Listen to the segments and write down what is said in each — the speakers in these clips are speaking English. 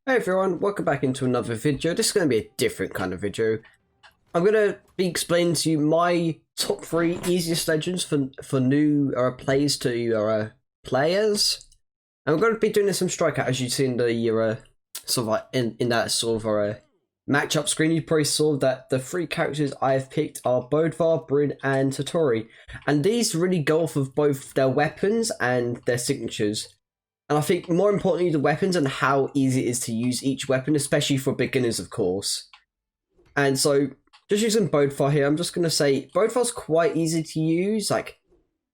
Hey everyone, welcome back into another video. This is going to be a different kind of video. I'm going to be explaining to you my top 3 easiest legends for new players to players. And we're going to be doing this on Strikeout, as you see in the sort of like in that sort of matchup screen. You probably saw that the 3 characters I have picked are Bodvar, Bryn, and Satori, and these really go off of both their weapons and their signatures. And I think more importantly, the weapons and how easy it is to use each weapon, especially for beginners, of course. And so, just using Bodvar here, I'm just going to say Bodvar's quite easy to use, like,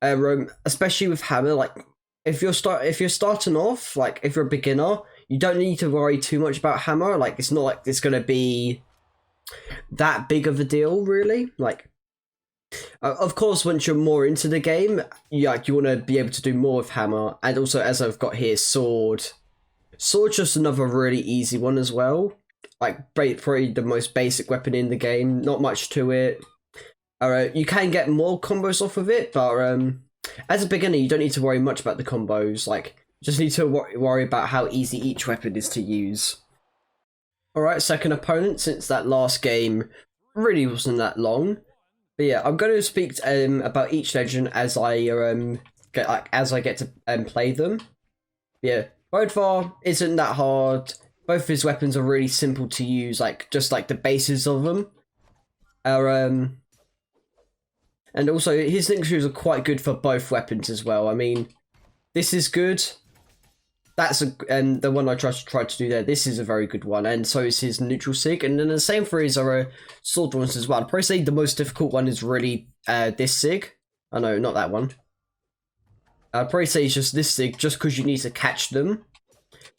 especially with hammer. Like, if you're starting off, like, if you're a beginner, you don't need to worry too much about hammer. Like, it's not like it's going to be that big of a deal, really. Like, of course, once you're more into the game, you want to be able to do more with hammer, and also, as I've got here, sword. Sword's just another really easy one as well. Like, probably the most basic weapon in the game. Not much to it. You can get more combos off of it, but as a beginner, you don't need to worry much about the combos. Like, you just need to worry about how easy each weapon is to use. Alright, second opponent, since that last game really wasn't that long. But yeah, I'm going to speak about each legend as I get to play them. Yeah, Bodvar isn't that hard. Both of his weapons are really simple to use, like just like the bases of them. And also his signatures are quite good for both weapons as well. I mean, this is good. That's the one I tried to do there. This is a very good one, and so is his neutral sig. And then the same for his sword ones as well. I'd probably say the most difficult one is really this sig. Oh no, not that one. I'd probably say it's just this sig, just because you need to catch them.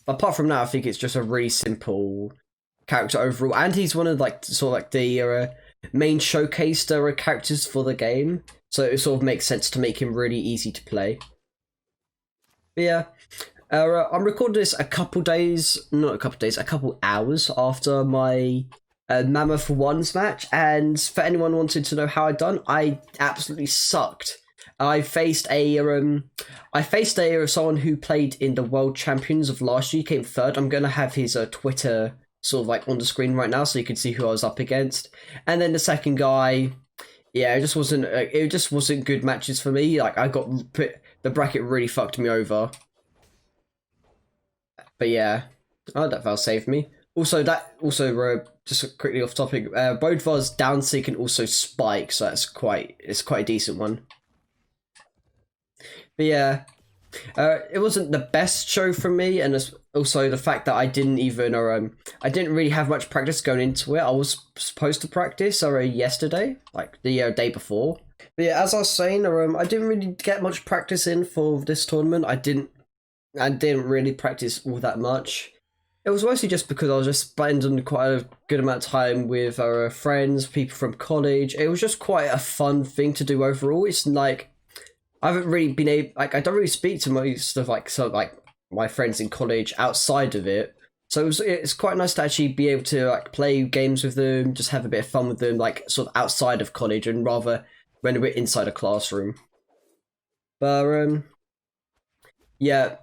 But apart from that, I think it's just a really simple character overall, and he's one of like sort of like the main showcased characters for the game. So it sort of makes sense to make him really easy to play. But yeah. I'm recording this a couple hours after my Mammoth Ones match, and for anyone wanting to know how I done, I absolutely sucked. I faced someone who played in the World Champions of last year, came third. I'm gonna have his Twitter sort of like on the screen right now, so you can see who I was up against. And then the second guy, yeah, it just wasn't good matches for me. Like the bracket really fucked me over. But yeah, that'll save me. Also, just quickly off topic, Bodvar's down sig can also spike, so it's quite a decent one. But yeah, it wasn't the best show for me, and also the fact that I didn't really have much practice going into it. I was supposed to practice yesterday, like the day before. But yeah, as I was saying, I didn't really get much practice in for this tournament. I didn't really practice all that much. It was mostly just because I was just spending quite a good amount of time with our friends, people from college. It was just quite a fun thing to do overall. It's like, I haven't really been able, like, I don't really speak to most of my friends in college outside of it. So it's quite nice to actually be able to like play games with them, just have a bit of fun with them, like sort of outside of college, and rather when we're inside a classroom. But yeah.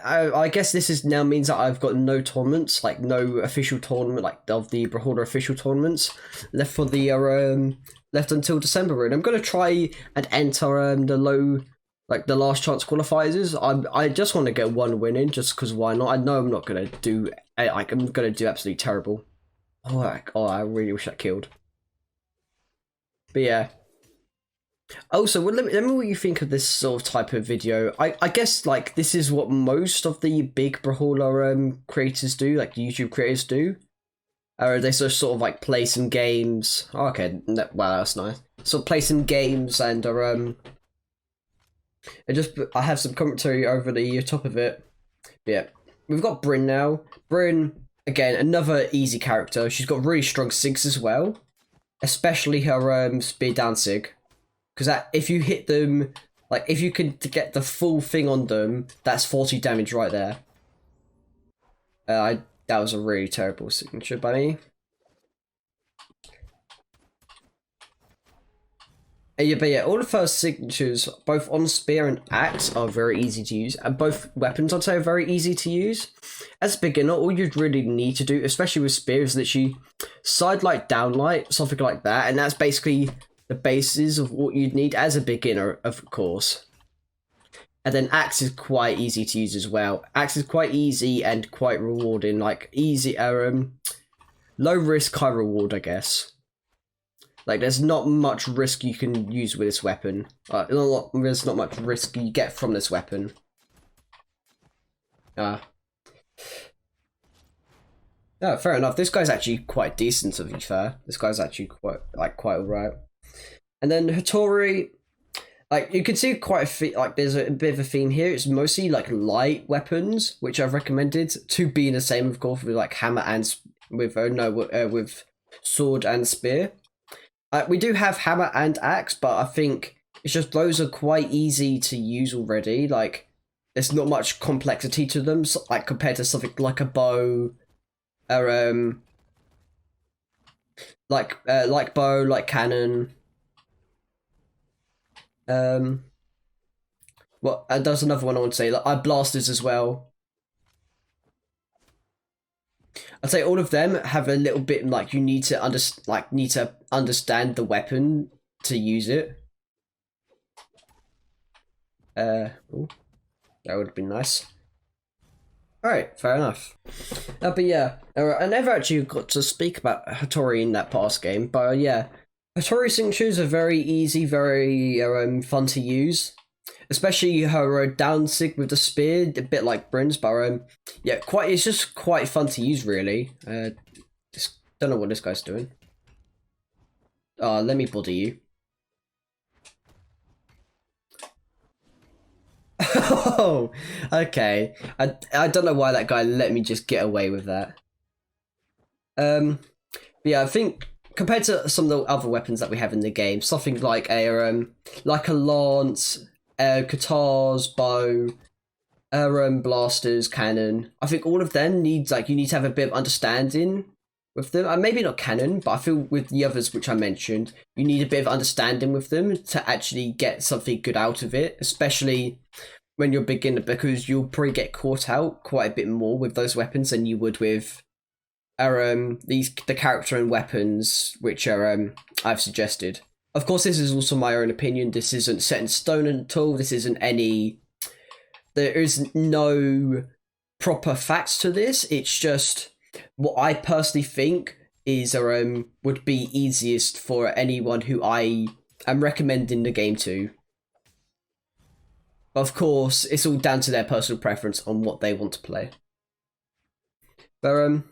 I guess this now means that I've got no tournaments, like no official tournament, like of the Brawlhalla official tournaments left for the left until December. And I'm gonna try and enter the last chance qualifiers. I just want to get one win in, just because why not? I know I'm not gonna do I'm gonna do absolutely terrible. Oh, I really wish I killed. But yeah. Also, well, let me know what you think of this sort of type of video. I guess like this is what most of the big Brawlhalla creators do, like YouTube creators do. They sort of like play some games. Oh, okay, wow, that's nice. So play some games and I have some commentary over the top of it. But yeah, we've got Bryn now. Bryn, again, another easy character. She's got really strong sigs as well, especially her speed down sig. Because if you hit them, like, if you can get the full thing on them, that's 40 damage right there. That was a really terrible signature by me. Yeah, but yeah, all of her signatures, both on spear and axe, are very easy to use, and both weapons, I'd say, are very easy to use. As a beginner, all you'd really need to do, especially with spear, is literally side light, down light, something like that, and that's basically the basis of what you'd need as a beginner, of course. And then axe is quite easy to use as well. Axe is quite easy and quite rewarding, like easy, low risk, high reward, I guess. Like, there's not much risk you can use with this weapon. There's not much risk you get from this weapon. Oh, fair enough. This guy's actually quite decent, to be fair. This guy's actually quite alright. And then Hattori, like, you can see quite there's a bit of a theme here. It's mostly, like, light weapons, which I've recommended, to be the same, of course, with, like, hammer and... with sword and spear. We do have hammer and axe, but I think it's just those are quite easy to use already. Like, there's not much complexity to them, so, like, compared to something like a bow, or like bow, like cannon. And there's another one I want to say, like blasters as well. I'd say all of them have a little bit like you need to understand the weapon to use it. Ooh, that would have been nice. Alright, fair enough. But yeah, I never actually got to speak about Hattori in that past game, but yeah, Hattori signatures are very easy, very fun to use. Especially her down sig with the spear, a bit like Bryn's, but yeah, it's just quite fun to use, really. Just don't know what this guy's doing. Let me body you. Oh, okay. I don't know why that guy let me just get away with that. But yeah, I think compared to some of the other weapons that we have in the game, something like a lance, guitars, bow, blasters, cannon. I think all of them needs you need to have a bit of understanding with them. Maybe not cannon, but I feel with the others which I mentioned, you need a bit of understanding with them to actually get something good out of it, especially when you're a beginner, because you'll probably get caught out quite a bit more with those weapons than you would with the character and weapons which are I've suggested. Of course, this is also my own opinion. This isn't set in stone at all. This isn't any... There is no proper facts to this. It's just what I personally think is would be easiest for anyone who I am recommending the game to. Of course, it's all down to their personal preference on what they want to play. But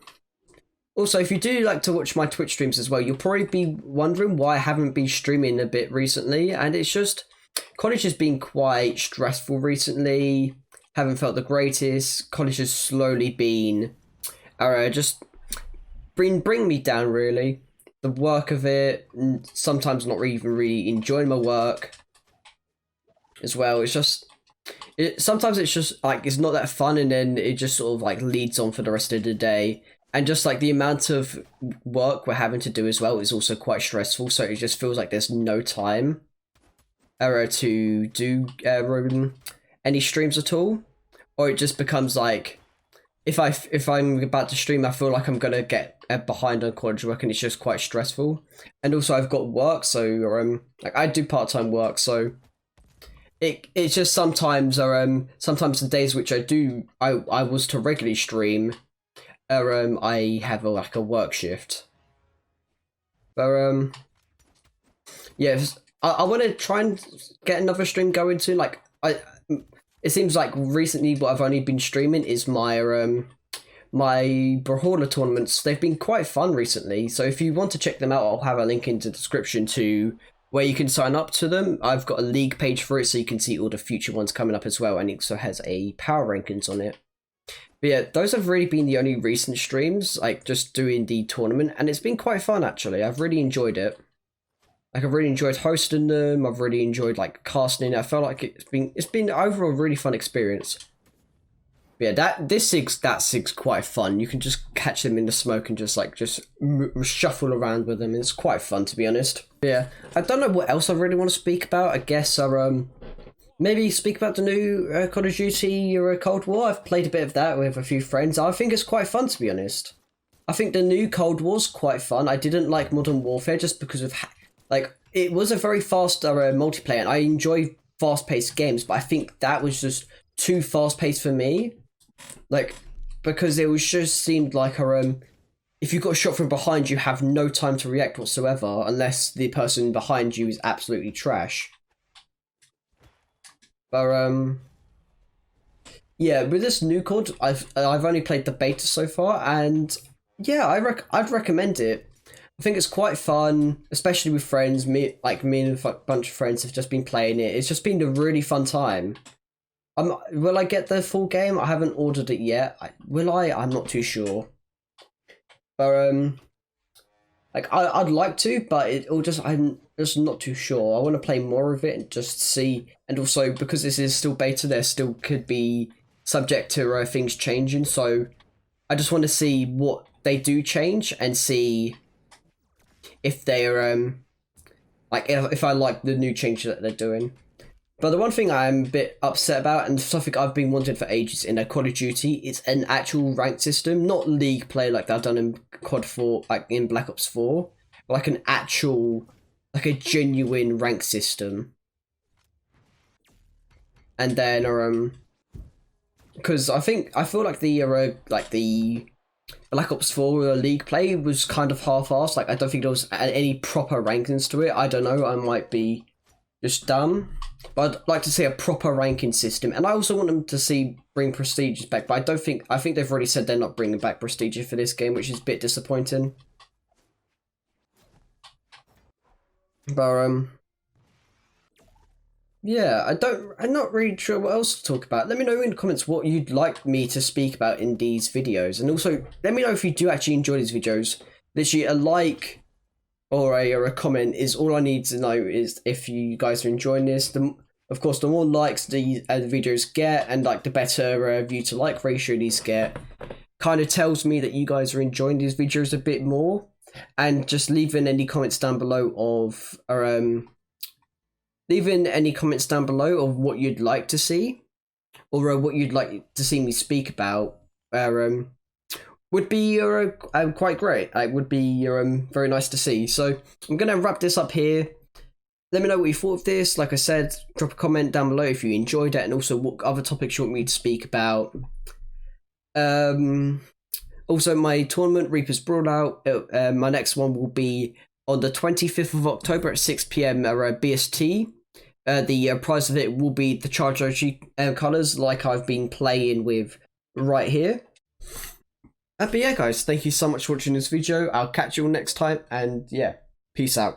also, if you do like to watch my Twitch streams as well, you'll probably be wondering why I haven't been streaming a bit recently, and it's just college has been quite stressful recently. Haven't felt the greatest. College has slowly been just bring me down, really. The work of it, sometimes not even really enjoying my work as well. It's just sometimes it's just like it's not that fun, and then it just sort of like leads on for the rest of the day. And just like the amount of work we're having to do as well is also quite stressful. So it just feels like there's no time to do any streams at all, or it just becomes like if I'm about to stream, I feel like I'm gonna get behind on college work, and it's just quite stressful. And also I've got work, so like I do part-time work, so it's just sometimes sometimes the days which I was to regularly stream. I have a work shift. But yeah, I want to try and get another stream going soon. Like it seems like recently what I've only been streaming is my my Brawler tournaments. They've been quite fun recently. So if you want to check them out, I'll have a link in the description to where you can sign up to them. I've got a league page for it, so you can see all the future ones coming up as well, and it also has a power rankings on it. But yeah, those have really been the only recent streams, like just doing the tournament, and it's been quite fun actually. I've really enjoyed it. Like I've really enjoyed hosting them. I've really enjoyed like casting. I felt like it's been overall a really fun experience. Yeah, that sig's quite fun. You can just catch them in the smoke and just shuffle around with them. It's quite fun, to be honest. Yeah, I don't know what else I really want to speak about. I guess maybe speak about the new Call of Duty or Cold War. I've played a bit of that with a few friends. I think it's quite fun, to be honest. I think the new Cold War's quite fun. I didn't like Modern Warfare just because of it was a very fast multiplayer, and I enjoy fast-paced games, but I think that was just too fast-paced for me. Because it was just seemed like if you got shot from behind, you have no time to react whatsoever unless the person behind you is absolutely trash. But yeah, with this new COD, I've only played the beta so far, and yeah, I'd recommend it. I think it's quite fun, especially with friends. Me and a bunch of friends have just been playing it. It's just been a really fun time. Will I get the full game? I haven't ordered it yet. Will I? I'm not too sure. But I'd like to, but I'm just not too sure. I want to play more of it and just see. And also because this is still beta, there still could be subject to things changing. So I just want to see what they do change and see if they're if I like the new changes that they're doing. But the one thing I'm a bit upset about, and something I've been wanting for ages in a Call of Duty, is an actual rank system, not league play like they've done in COD 4, like in Black Ops 4, but like an actual, like a genuine rank system. And then, because I feel like the Black Ops 4 league play was kind of half-assed. Like I don't think there was any proper rankings to it. I don't know. I might be just dumb. But I'd like to see a proper ranking system, and I also want them to bring prestiges back. But I think they've already said they're not bringing back prestiges for this game, which is a bit disappointing. But yeah, I'm not really sure what else to talk about. Let me know in the comments what you'd like me to speak about in these videos, and also let me know if you do actually enjoy these videos. Literally, a like or a comment is all I need to know is if you guys are enjoying this. Of course, the more likes the videos get, and like the better view to like ratio these get, kind of tells me that you guys are enjoying these videos a bit more. And just leaving any comments down below of what you'd like to see, or what you'd like to see me speak about. Would be quite great. It would be very nice to see. So I'm gonna wrap this up here. Let me know what you thought of this. Like I said, drop a comment down below if you enjoyed it, and also what other topics you want me to speak about. Also, my tournament Reaper's Brawlout. My next one will be on the 25th of October at 6 PM BST. The prize of it will be the Charge OG colours, like I've been playing with right here. But yeah, guys, thank you so much for watching this video. I'll catch you all next time, and yeah, peace out.